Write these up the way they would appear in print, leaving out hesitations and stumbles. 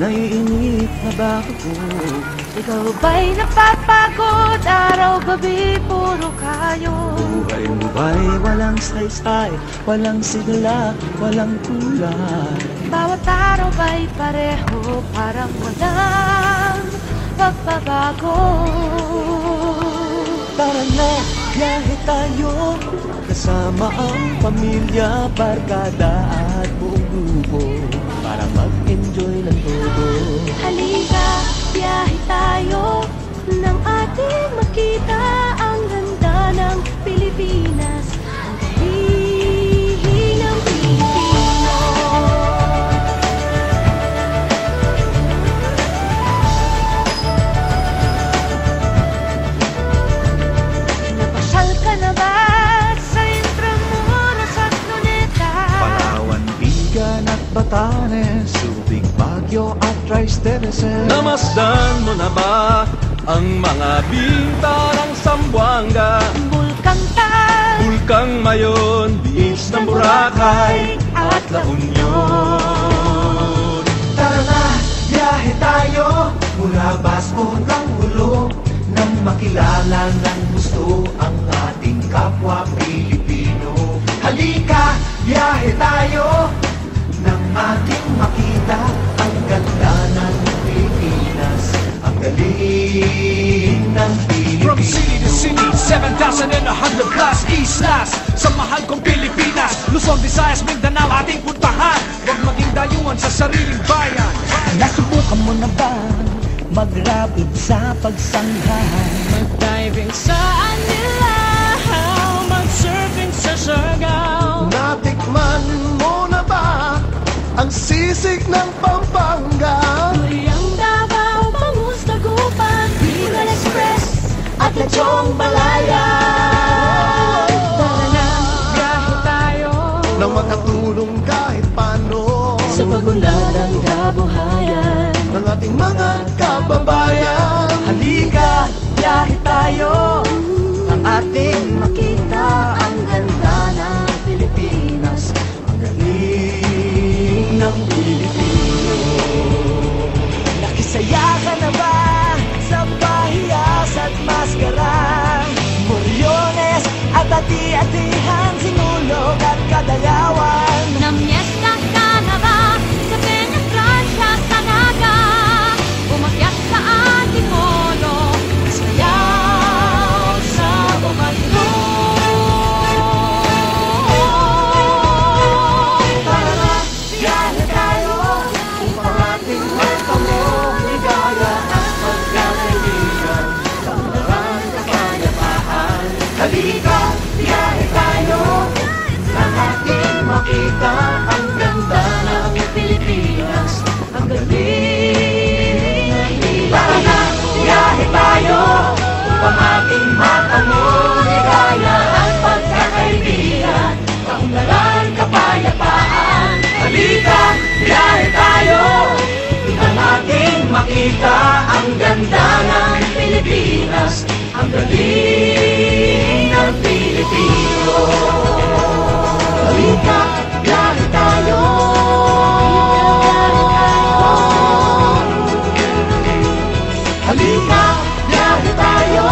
naiinip na ba ako? Ikaw ba'y napapagod? Araw-gabi puro kayo. Buhay mo ba'y walang saysay, walang sigla, walang kulay? Bawat araw ba'y pareho, parang walang pagbabago? Tara na, biyahe tayo, kasama ang pamilya, barkada at buong grupo, para mag-enjoy ng todo. Halika, biyahe tayo, nang ating makita ang ganda ng Pilipinas, ang galing ng Pilipino. Napasyal ka na ba sa Intramuros at Luneta? Palawan, Bigan at Batanes, Subic, Baguio at Tristeres. Namasdan mo na ba ang mga bintarang Zamboanga, Bulkang Tal, Bulkang Mayon, Beach ng Boracay at La Union? Tara na, biyahe tayo, mula Basco hanggang Ulo, nang makilala ng gusto ang ating kapwa Pilipino. Halika, biyahe tayo, nang ating makita ang ganda ng Pilipinas, ang galing ng Pilipino. From city to city, 7,100 plus islas sa mahal kong Pilipinas, Luzon, Visayas, Mindanao ating puntahan. Huwag maging dayuhan sa sariling bayan. Nasubukan mo na ba mag-rapid sa pagsanghan? mag-diving sa Anilaw, mag-surfing sa Siargao. Natikman mo na ba ang sisig ng Pampanga? Duriang Davao, Bangus, Dagupan, Bicol Express at Lechong Balaya. Tara na, biyahe tayo, Nang makatulong kahit paano sa pagunlad ng kabuhayan. ng ating mga kababayan. Halika, biyahe tayo, ang ating makita ang ganda ng Pilipinas, ang galing ng Pilipino. Nakisaya ka na ba sa pahiyas at maskara? Moriones at ati-atihan, sinulog at kadayawan. Namiesta ka na ba sa Peña Francia, sa Naga? Umakyat sa Antipolo, sayaw sa Bumalo. Tara na, biyahe tayo, upang ating magtamo, ligaya at pagkakaibigan, kaunlaran, kapayapaan. Halika, biyahe tayo, nang ating makita ang ganda ng Pilipinas, ang galing ng Pilipinas. Tara na, biyahe tayo, upang ating matamo, ligaya at pagkakaibigan, kaunlaran, kapayapaan. Halika, biyahe tayo, upang ating makita ang ganda ng Pilipinas, ang galing ng Pilipino. Halika, biyahe tayo. Halika, biyahe tayo.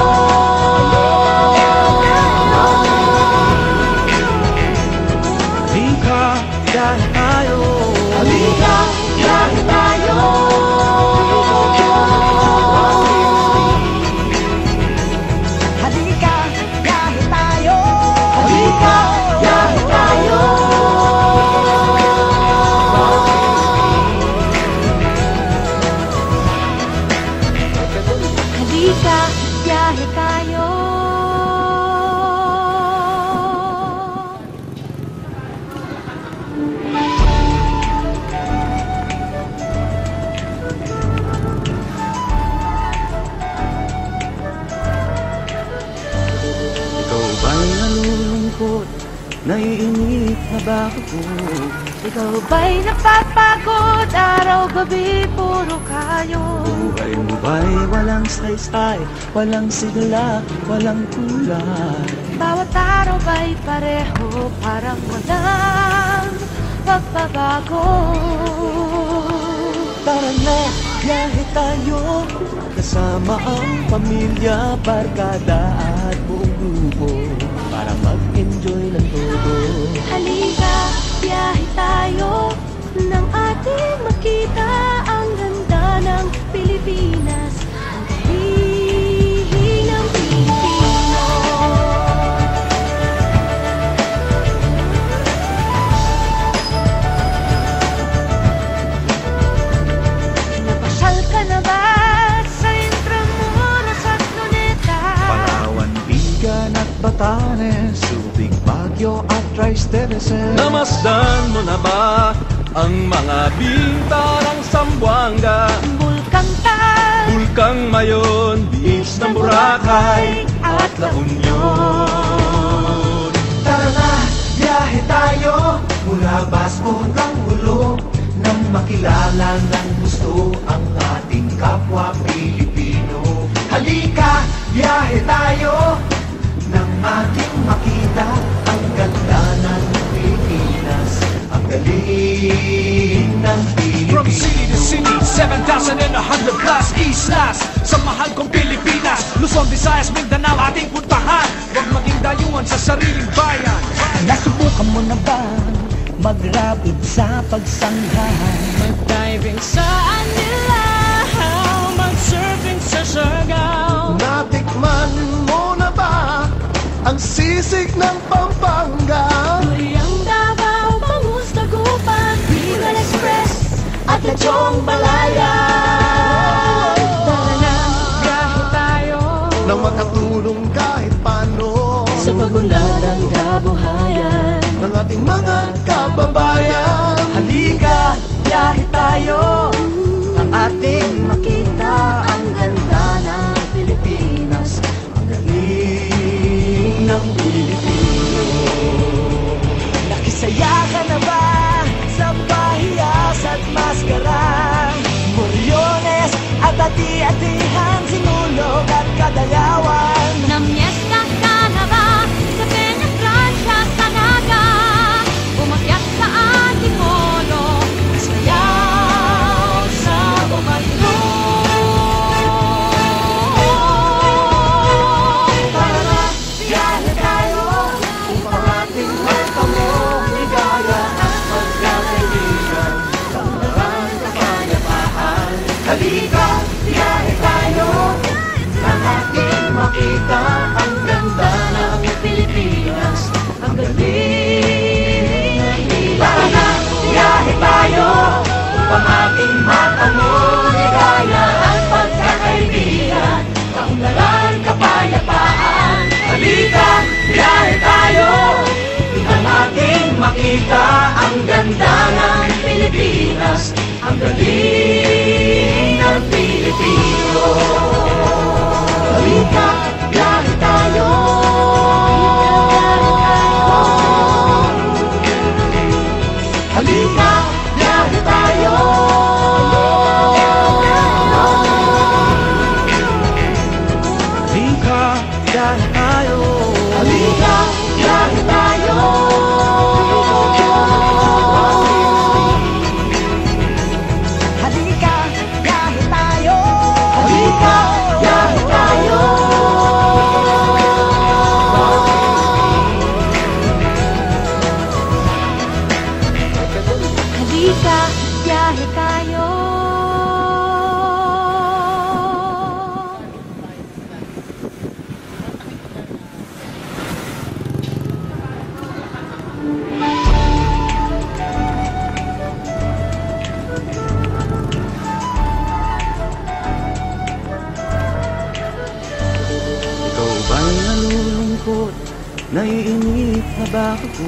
Halika, biyahe tayo. Halika, biyahe tayo. Halika, biyahe tayo. Halika, biyahe tayo. Halika, biyahe tayo. Ikaw ba'y nalulungkot? Naiinip na ba ako? Ikaw ba'y napapagod? Araw-gabi puro kayo. Buhay mo ba'y walang saysay, walang sigla, walang kulay? Bawat araw ba'y pareho, parang walang pagbabago? Tara na, biyahe tayo, kasama ang pamilya, barkada at buong grupo, para mag-enjoy ng todo. Halika, biyahe tayo, nang ating makita ang ganda ng Pilipinas, ang galing ng Pilipino. Napasyal ka na ba sa Intramuros at Luneta? Palawan, Bigan at Batanes, Subic, Baguio at Tristereses. Namasdan mo na ba ang mga bintarang Zamboanga, Bulkang Tal, Bulkang Mayon, Beach ng Boracay at La Union? Tara na, biyahe tayo, mula Basco hanggang Ulo, nang makilala ng gusto ang ating kapwa Pilipino. Halika, biyahe tayo, nang ating makita ang ganda ng Pilipinas, ang galing ng From city to Pilipino. city, 7,100 plus islas sa mahal kong Pilipinas. Luzon, Visayas, Mindanao ating puntahan. Huwag maging dayuhan sa sariling bayan. Nasubukan mo na ba mag-rapid sa pagsanghahan? mag-diving sa Anilaw, mag-surfing sa Siargao. Natikman mo na ba ang sisig ng Pampanga? Tuyang Davao, Bangus, Dagupan, Bicol Express at Lechong Balaya. Tara na, biyahe tayo Nang makatulong kahit paano sa pagunlad ng kabuhayan. ng ating mga kababayan. Halika, biyahe tayo, ang ating makita ang ganda ng Pilipinas, ang galing ng Pilipino. Nakisaya ka na ba sa pahiyas at maskara? Moriones at ati-atihan, sinulog at kadayawan. Namiesta ka na ba sa Peña Francia, sa Naga? Umakyat sa Antipolo, sayaw sa Bukidnon. Tara na, biyahe tayo, upang ating magtamo, ligaya at magkakaibigan, kaunlaran, kapayapaan. Halika, biyahe tayo, nang ating makita ang ganda ng Pilipinas, ang galing ng Pilipino. Tara na, biyahe tayo, upang ating matamo, ligaya at pagkakaibigan, kaunlaran, kapayapaan. Halika, biyahe tayo, upang ating makita ang ganda ng Pilipinas, ang galing ng Pilipino. Halika, biyahe tayo. Halika, biyahe tayo. Halika, biyahe tayo. Halika, biyahe tayo. Halika, biyahe tayo. Halika, biyahe tayo. Halika, biyahe tayo. Ikaw ba'y nalulungkot? Naiinip na ba ako?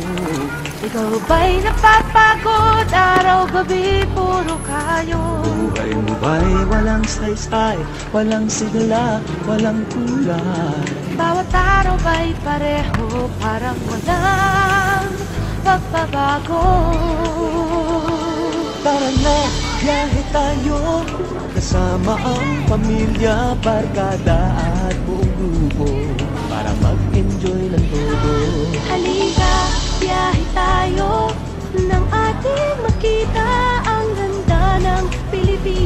Ikaw ba'y napapagod? Araw-gabi, puro kayo. Buhay mo ba'y walang saysay, walang sigla, walang kulay? Bawat araw ba'y pareho, parang walang pagbabago. Tara na, biyahe tayo, kasama ang pamilya, barkada at buong grupo, para mag-enjoy ng todo. Halika, biyahe tayo, nang ating makita ang ganda ng Pilipinas.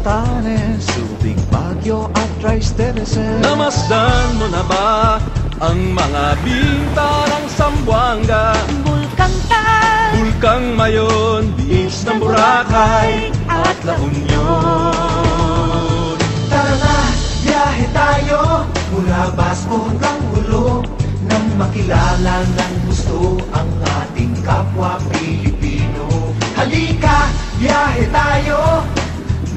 Batanes, Tubig, Baguio at Tristereses. namasdan mo na ba ang mga binta ng Zamboanga? Bulkang Tal, Bulkang Mayon, Beach ng Boracay at La Union. Tara na, biyahe tayo mula Basco hanggang Ulo nang makilala ng gusto ang ating kapwa Pilipino. Halika, biyahe tayo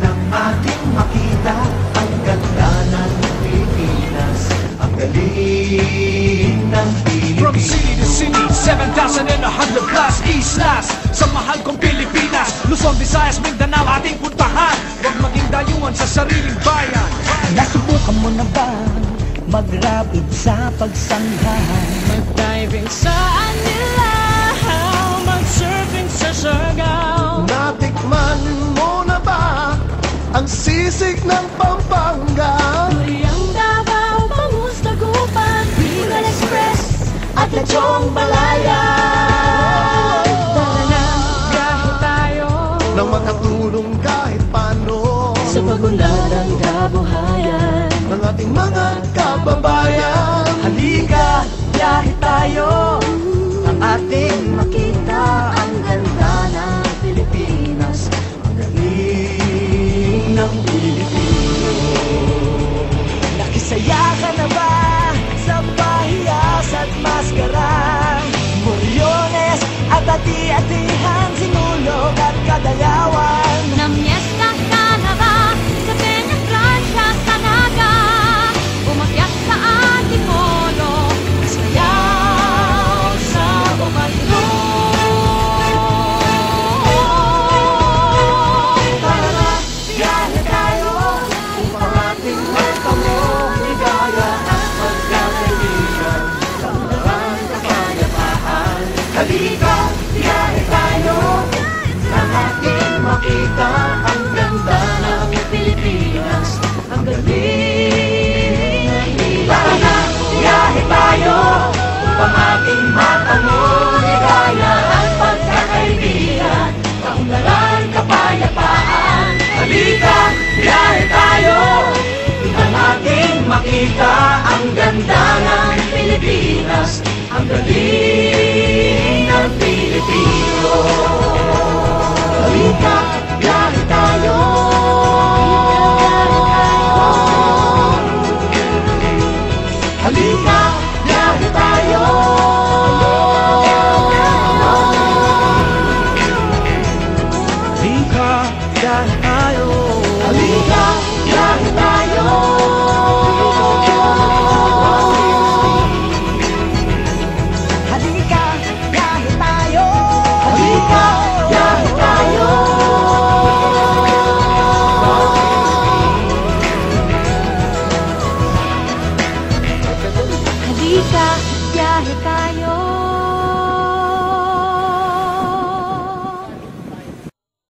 nang ating makita ang ganda ng Pilipinas, ang galing ng From city to Pilipino. city, 7,100 plus islas Sa mahal kong Pilipinas, Luzon, Visayas, Mindanao ating puntahan. Huwag maging dayuhan sa sariling bayan. Nasubukan mo na ba mag-rapid sa pagsanggahan? mag-diving sa Anila, mag-surfing sa Siargao. Natikman mo na ba ang sisig ng Pampanga? Turiang Davao, Bangus, Dagupan, Bicol Express at Lechong Balaya. Tara na, biyahe tayo Nang makatulong kahit paano sa pagunlad ng kabuhayan. ng ating mga kababayan. Halika, biyahe tayo ang ating makita ang ganda ng Pilipinas, ang galing ng Pilipino. Nakisaya ka na ba sa pahiyas at maskara? Moriones at ati-atihan, sinulog at kadayawan. Namiesta ka na ba sa Peña Francia, sa Naga? Umakyat sa Antipolo, sayaw sa Bukidnon. Tara na, biyahe tayo upang ating magkamong ligaya at magkakaibigan, kaunlaran, kapayapaan. Halika, biyahe tayo nang ating makita ang ganda ng Pilipinas, ang galing ng Pilipinas. Tara na, biyahe tayo upang ating makamong ligaya at pagkakaibigan, kaunlaran, kapayapaan. Halika, biyahe tayo upang ating makita ang ganda ng Pilipinas, ang galing